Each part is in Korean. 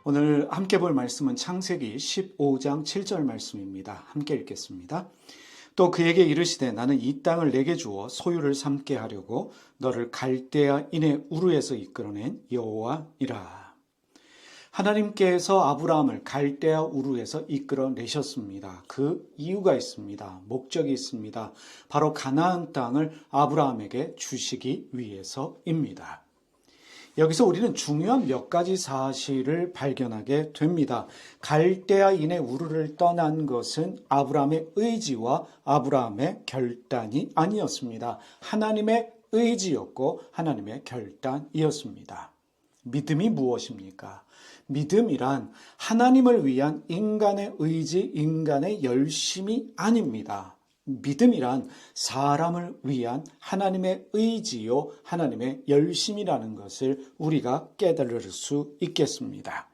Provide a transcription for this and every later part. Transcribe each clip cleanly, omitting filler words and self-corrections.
오늘 함께 볼 말씀은 창세기 15장 7절 말씀입니다. 함께 읽겠습니다. 또 그에게 이르시되 나는 이 땅을 내게 주어 소유를 삼게 하려고 너를 갈대아인의 우르에서 이끌어낸 여호와이라. 하나님께서 아브라함을 갈대아 우르에서 이끌어내셨습니다. 그 이유가 있습니다. 목적이 있습니다. 바로 가나안 땅을 아브라함에게 주시기 위해서입니다. 여기서 우리는 중요한 몇 가지 사실을 발견하게 됩니다. 갈대아인의 우르를 떠난 것은 아브라함의 의지와 아브라함의 결단이 아니었습니다. 하나님의 의지였고 하나님의 결단이었습니다. 믿음이 무엇입니까? 믿음이란 하나님을 위한 인간의 의지, 인간의 열심이 아닙니다. 믿음이란 사람을 위한 하나님의 의지요, 하나님의 열심이라는 것을 우리가 깨달을 수 있겠습니다.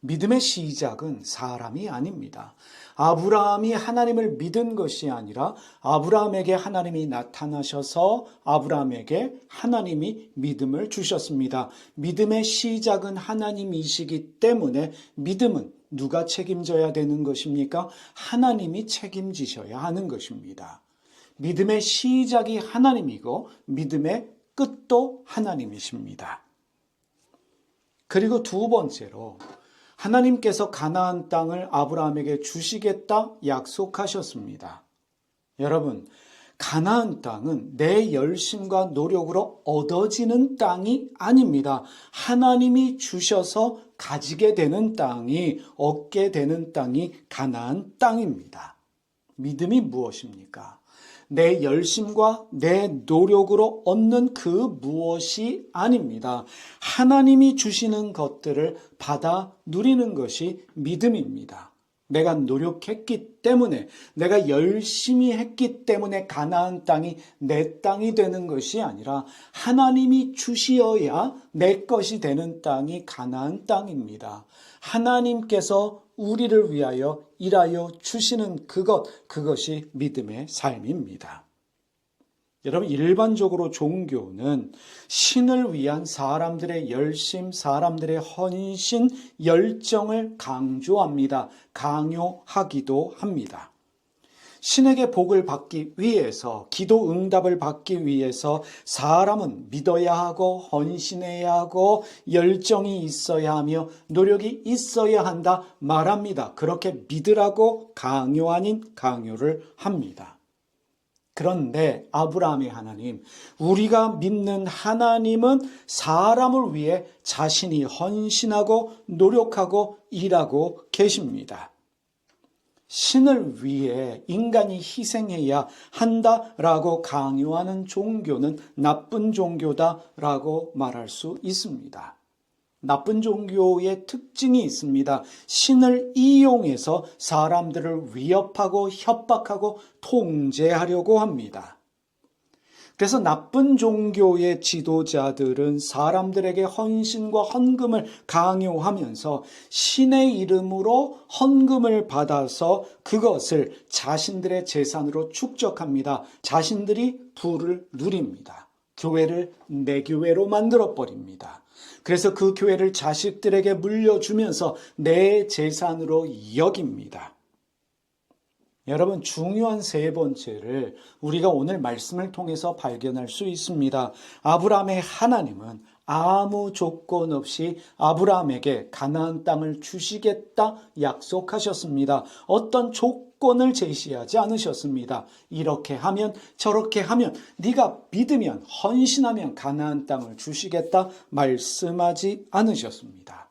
믿음의 시작은 사람이 아닙니다. 아브라함이 하나님을 믿은 것이 아니라 아브라함에게 하나님이 나타나셔서 아브라함에게 하나님이 믿음을 주셨습니다. 믿음의 시작은 하나님이시기 때문에 믿음은 누가 책임져야 되는 것입니까? 하나님이 책임지셔야 하는 것입니다. 믿음의 시작이 하나님이고 믿음의 끝도 하나님이십니다. 그리고 두 번째로 하나님께서 가나안 땅을 아브라함에게 주시겠다 약속하셨습니다. 여러분, 가나안 땅은 내 열심과 노력으로 얻어지는 땅이 아닙니다. 하나님이 주셔서 가지게 되는 땅이, 얻게 되는 땅이 가나안 땅입니다. 믿음이 무엇입니까? 내 열심과 내 노력으로 얻는 그 무엇이 아닙니다. 하나님이 주시는 것들을 받아 누리는 것이 믿음입니다. 내가 노력했기 때문에, 내가 열심히 했기 때문에 가나안 땅이 내 땅이 되는 것이 아니라 하나님이 주시어야 내 것이 되는 땅이 가나안 땅입니다. 하나님께서 우리를 위하여 일하여 주시는 그것이 믿음의 삶입니다. 여러분, 일반적으로 종교는 신을 위한 사람들의 열심, 사람들의 헌신, 열정을 강조합니다. 강요하기도 합니다. 신에게 복을 받기 위해서, 기도 응답을 받기 위해서 사람은 믿어야 하고 헌신해야 하고 열정이 있어야 하며 노력이 있어야 한다 말합니다. 그렇게 믿으라고 강요 아닌 강요를 합니다. 그런데 아브라함의 하나님, 우리가 믿는 하나님은 사람을 위해 자신이 헌신하고 노력하고 일하고 계십니다. 신을 위해 인간이 희생해야 한다라고 강요하는 종교는 나쁜 종교다라고 말할 수 있습니다. 나쁜 종교의 특징이 있습니다. 신을 이용해서 사람들을 위협하고 협박하고 통제하려고 합니다. 그래서 나쁜 종교의 지도자들은 사람들에게 헌신과 헌금을 강요하면서 신의 이름으로 헌금을 받아서 그것을 자신들의 재산으로 축적합니다. 자신들이 부를 누립니다. 교회를 내 교회로 만들어버립니다. 그래서 그 교회를 자식들에게 물려주면서 내 재산으로 여깁니다. 여러분, 중요한 세 번째를 우리가 오늘 말씀을 통해서 발견할 수 있습니다. 아브라함의 하나님은 아무 조건 없이 아브라함에게 가나안 땅을 주시겠다 약속하셨습니다. 어떤 조건을 제시하지 않으셨습니다. 이렇게 하면 저렇게 하면 네가 믿으면 헌신하면 가나안 땅을 주시겠다 말씀하지 않으셨습니다.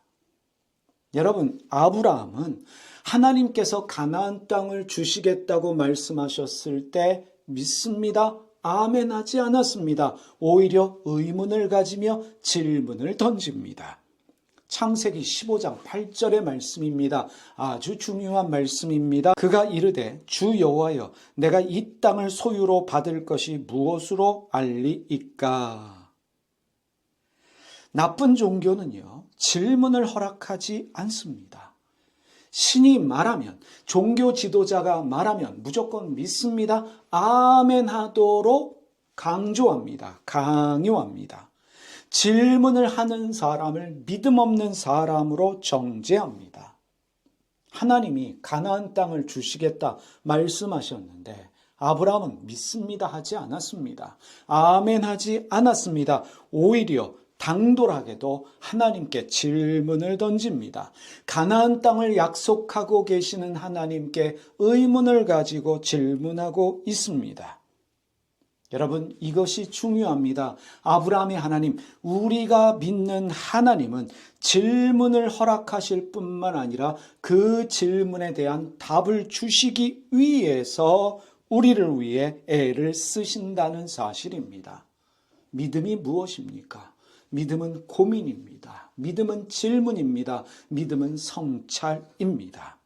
여러분, 아브라함은 하나님께서 가나안 땅을 주시겠다고 말씀하셨을 때 믿습니다. 아멘하지 않았습니다. 오히려 의문을 가지며 질문을 던집니다. 창세기 15장 8절의 말씀입니다. 아주 중요한 말씀입니다. 그가 이르되 주 여호와여 내가 이 땅을 소유로 받을 것이 무엇으로 알리이까? 나쁜 종교는요, 질문을 허락하지 않습니다. 신이 말하면, 종교 지도자가 말하면 무조건 믿습니다. 아멘 하도록 강조합니다. 강요합니다. 질문을 하는 사람을 믿음 없는 사람으로 정죄합니다. 하나님이 가나안 땅을 주시겠다 말씀하셨는데 아브라함은 믿습니다 하지 않았습니다. 아멘 하지 않았습니다. 오히려 당돌하게도 하나님께 질문을 던집니다. 가나안 땅을 약속하고 계시는 하나님께 의문을 가지고 질문하고 있습니다. 여러분, 이것이 중요합니다. 아브라함의 하나님, 우리가 믿는 하나님은 질문을 허락하실 뿐만 아니라 그 질문에 대한 답을 주시기 위해서 우리를 위해 애를 쓰신다는 사실입니다. 믿음이 무엇입니까? 믿음은 고민입니다. 믿음은 질문입니다. 믿음은 성찰입니다.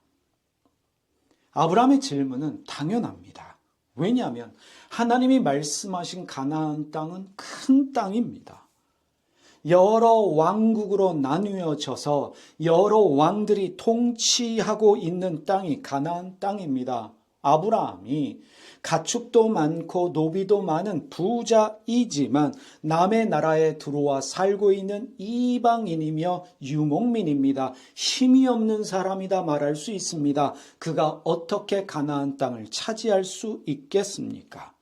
아브라함의 질문은 당연합니다. 왜냐하면 하나님이 말씀하신 가나안 땅은 큰 땅입니다. 여러 왕국으로 나누어져서 여러 왕들이 통치하고 있는 땅이 가나안 땅입니다. 아브라함이 가축도 많고 노비도 많은 부자이지만 남의 나라에 들어와 살고 있는 이방인이며 유목민입니다. 힘이 없는 사람이다 말할 수 있습니다. 그가 어떻게 가나안 땅을 차지할 수 있겠습니까?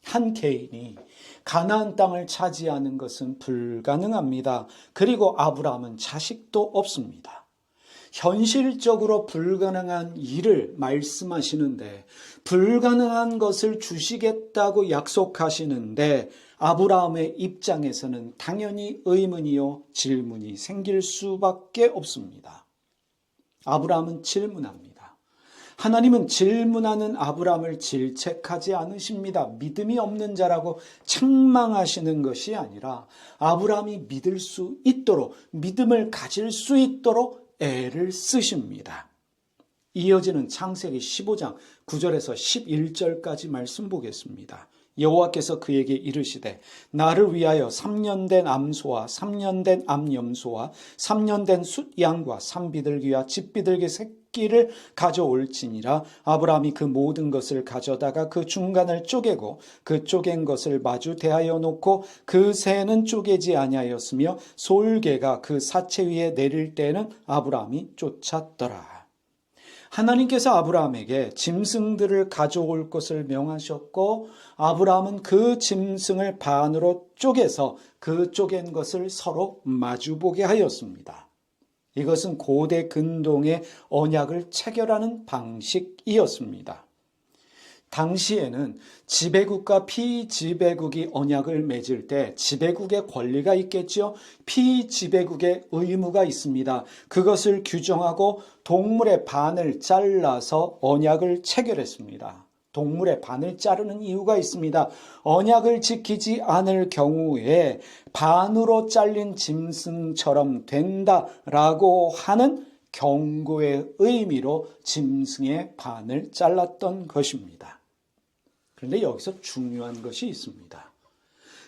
한 개인이 가나안 땅을 차지하는 것은 불가능합니다. 그리고 아브라함은 자식도 없습니다. 현실적으로 불가능한 일을 말씀하시는데 불가능한 것을 주시겠다고 약속하시는데 아브라함의 입장에서는 당연히 의문이요 질문이 생길 수밖에 없습니다. 아브라함은 질문합니다. 하나님은 질문하는 아브라함을 질책하지 않으십니다. 믿음이 없는 자라고 책망하시는 것이 아니라 아브라함이 믿을 수 있도록 믿음을 가질 수 있도록 애를 쓰십니다. 이어지는 창세기 15장 9절에서 11절까지 말씀 보겠습니다. 여호와께서 그에게 이르시되 나를 위하여 3년 된 암소와 3년 된 암염소와 3년 된 숫양과 산비둘기와 집비둘기 새끼를 가져올지니라. 아브라함이 그 모든 것을 가져다가 그 중간을 쪼개고 그 쪼갠 것을 마주 대하여 놓고 그 새는 쪼개지 아니하였으며 솔개가 그 사체 위에 내릴 때에는 아브라함이 쫓았더라. 하나님께서 아브라함에게 짐승들을 가져올 것을 명하셨고 아브라함은 그 짐승을 반으로 쪼개서 그 쪼갠 것을 서로 마주보게 하였습니다. 이것은 고대 근동의 언약을 체결하는 방식이었습니다. 당시에는 지배국과 피지배국이 언약을 맺을 때 지배국의 권리가 있겠죠. 피지배국의 의무가 있습니다. 그것을 규정하고 동물의 반을 잘라서 언약을 체결했습니다. 동물의 반을 자르는 이유가 있습니다. 언약을 지키지 않을 경우에 반으로 잘린 짐승처럼 된다라고 하는 경고의 의미로 짐승의 반을 잘랐던 것입니다. 그런데 여기서 중요한 것이 있습니다.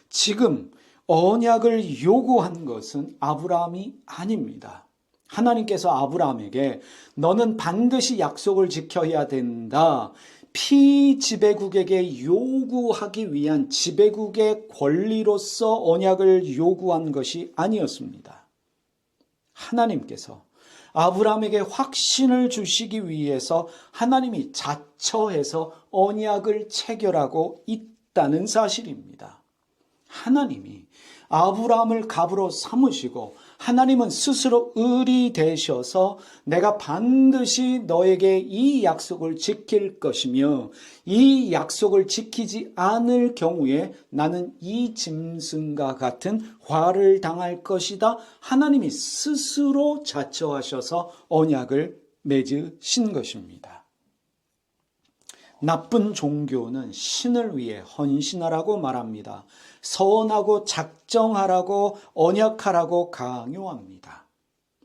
지금 언약을 요구한 것은 아브라함이 아닙니다. 하나님께서 아브라함에게 너는 반드시 약속을 지켜야 된다. 피지배국에게 요구하기 위한 지배국의 권리로서 언약을 요구한 것이 아니었습니다. 하나님께서 아브라함에게 확신을 주시기 위해서 하나님이 자처해서 언약을 체결하고 있다는 사실입니다. 하나님이 아브라함을 갑으로 삼으시고 하나님은 스스로 을이 되셔서 내가 반드시 너에게 이 약속을 지킬 것이며 이 약속을 지키지 않을 경우에 나는 이 짐승과 같은 화를 당할 것이다. 하나님이 스스로 자처하셔서 언약을 맺으신 것입니다. 나쁜 종교는 신을 위해 헌신하라고 말합니다. 선하고 작정하라고 언약하라고 강요합니다.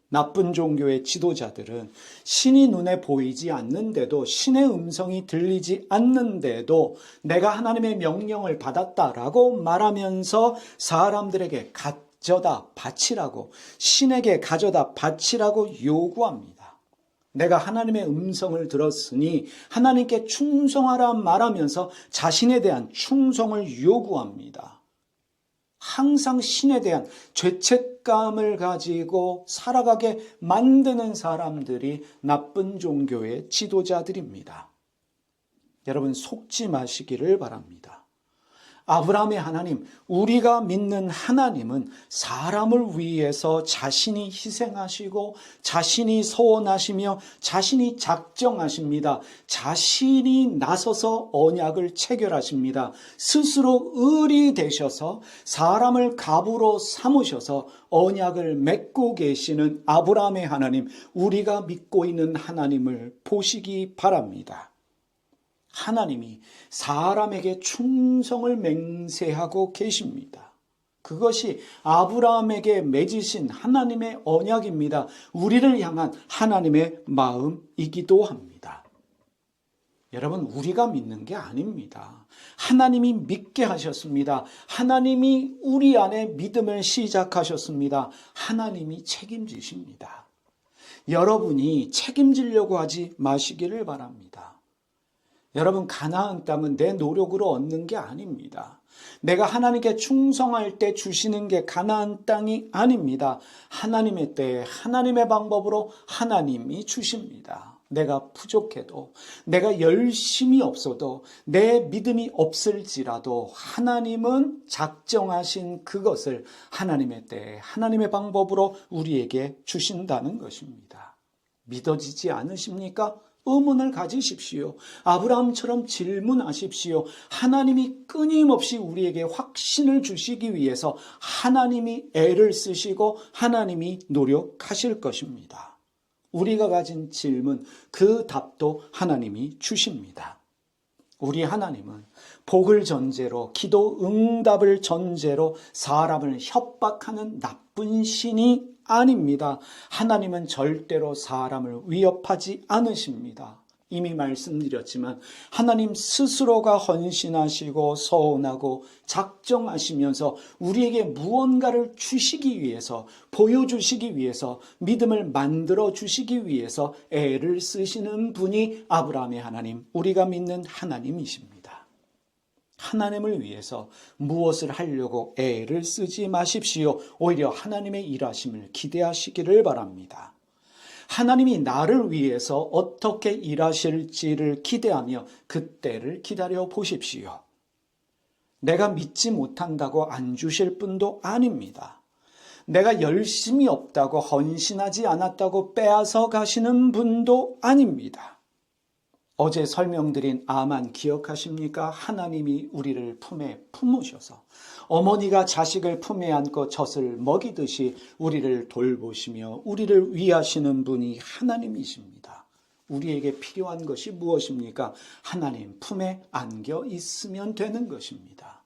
나쁜 종교의 지도자들은 신이 눈에 보이지 않는데도 신의 음성이 들리지 않는데도 내가 하나님의 명령을 받았다라고 말하면서 사람들에게 가져다 바치라고 신에게 가져다 바치라고 요구합니다. 내가 하나님의 음성을 들었으니 하나님께 충성하라 말하면서 자신에 대한 충성을 요구합니다. 항상 신에 대한 죄책감을 가지고 살아가게 만드는 사람들이 나쁜 종교의 지도자들입니다. 여러분, 속지 마시기를 바랍니다. 아브라함의 하나님, 우리가 믿는 하나님은 사람을 위해서 자신이 희생하시고 자신이 서원하시며 자신이 작정하십니다. 자신이 나서서 언약을 체결하십니다. 스스로 을이 되셔서 사람을 갑으로 삼으셔서 언약을 맺고 계시는 아브라함의 하나님, 우리가 믿고 있는 하나님을 보시기 바랍니다. 하나님이 사람에게 충성을 맹세하고 계십니다. 그것이 아브라함에게 맺으신 하나님의 언약입니다. 우리를 향한 하나님의 마음이기도 합니다. 여러분, 우리가 믿는 게 아닙니다. 하나님이 믿게 하셨습니다. 하나님이 우리 안에 믿음을 시작하셨습니다. 하나님이 책임지십니다. 여러분이 책임지려고 하지 마시기를 바랍니다. 여러분, 가나안 땅은 내 노력으로 얻는 게 아닙니다. 내가 하나님께 충성할 때 주시는 게 가나안 땅이 아닙니다. 하나님의 때에 하나님의 방법으로 하나님이 주십니다. 내가 부족해도, 내가 열심히 없어도, 내 믿음이 없을지라도 하나님은 작정하신 그것을 하나님의 때에 하나님의 방법으로 우리에게 주신다는 것입니다. 믿어지지 않으십니까? 의문을 가지십시오. 아브라함처럼 질문하십시오. 하나님이 끊임없이 우리에게 확신을 주시기 위해서 하나님이 애를 쓰시고 하나님이 노력하실 것입니다. 우리가 가진 질문, 그 답도 하나님이 주십니다. 우리 하나님은 복을 전제로, 기도 응답을 전제로 사람을 협박하는 나쁜 신이 아닙니다. 하나님은 절대로 사람을 위협하지 않으십니다. 이미 말씀드렸지만 하나님 스스로가 헌신하시고 서원하고 작정하시면서 우리에게 무언가를 주시기 위해서, 보여주시기 위해서, 믿음을 만들어 주시기 위해서 애를 쓰시는 분이 아브라함의 하나님, 우리가 믿는 하나님이십니다. 하나님을 위해서 무엇을 하려고 애를 쓰지 마십시오. 오히려 하나님의 일하심을 기대하시기를 바랍니다. 하나님이 나를 위해서 어떻게 일하실지를 기대하며 그때를 기다려 보십시오. 내가 믿지 못한다고 안 주실 분도 아닙니다. 내가 열심히 없다고, 헌신하지 않았다고 빼앗아 가시는 분도 아닙니다. 어제 설명드린 아만 기억하십니까? 하나님이 우리를 품에 품으셔서 어머니가 자식을 품에 안고 젖을 먹이듯이 우리를 돌보시며 우리를 위하시는 분이 하나님이십니다. 우리에게 필요한 것이 무엇입니까? 하나님 품에 안겨 있으면 되는 것입니다.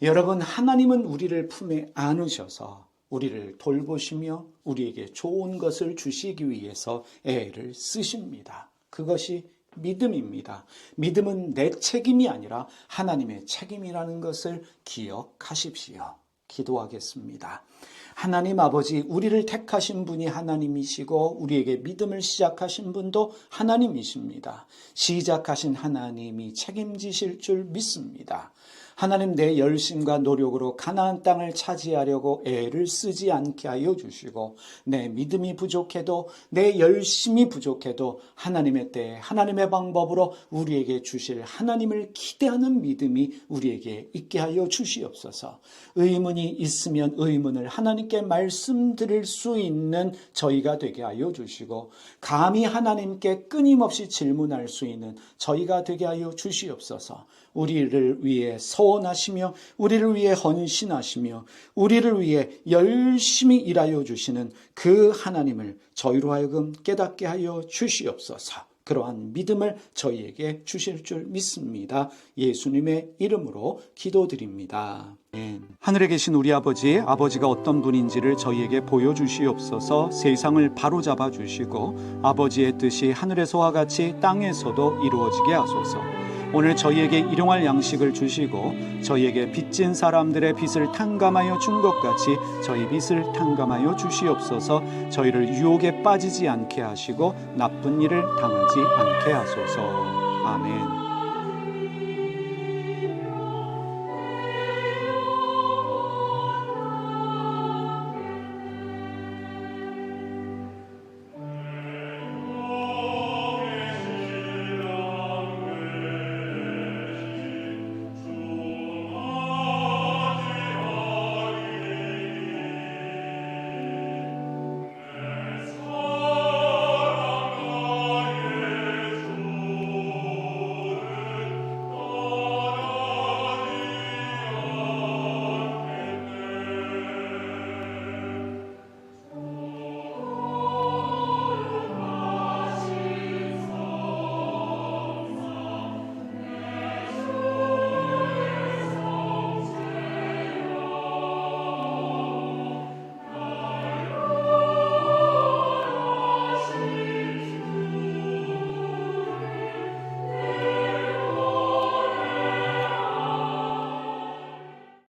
여러분, 하나님은 우리를 품에 안으셔서 우리를 돌보시며 우리에게 좋은 것을 주시기 위해서 애를 쓰십니다. 그것이 믿음입니다. 믿음은 내 책임이 아니라 하나님의 책임이라는 것을 기억하십시오. 기도하겠습니다. 하나님 아버지, 우리를 택하신 분이 하나님이시고 우리에게 믿음을 시작하신 분도 하나님이십니다. 시작하신 하나님이 책임지실 줄 믿습니다. 하나님, 내 열심과 노력으로 가나안 땅을 차지하려고 애를 쓰지 않게 하여 주시고, 내 믿음이 부족해도, 내 열심이 부족해도 하나님의 때에 하나님의 방법으로 우리에게 주실 하나님을 기대하는 믿음이 우리에게 있게 하여 주시옵소서. 의문이 있으면 의문을 하나님께 말씀드릴 수 있는 저희가 되게 하여 주시고, 감히 하나님께 끊임없이 질문할 수 있는 저희가 되게 하여 주시옵소서. 우리를 위해 서원하시며 우리를 위해 헌신하시며 우리를 위해 열심히 일하여 주시는 그 하나님을 저희로 하여금 깨닫게 하여 주시옵소서. 그러한 믿음을 저희에게 주실 줄 믿습니다. 예수님의 이름으로 기도드립니다. 하늘에 계신 우리 아버지, 아버지가 어떤 분인지를 저희에게 보여주시옵소서. 세상을 바로잡아 주시고 아버지의 뜻이 하늘에서와 같이 땅에서도 이루어지게 하소서. 오늘 저희에게 일용할 양식을 주시고 저희에게 빚진 사람들의 빚을 탕감하여 준 것 같이 저희 빚을 탕감하여 주시옵소서. 저희를 유혹에 빠지지 않게 하시고 나쁜 일을 당하지 않게 하소서. 아멘.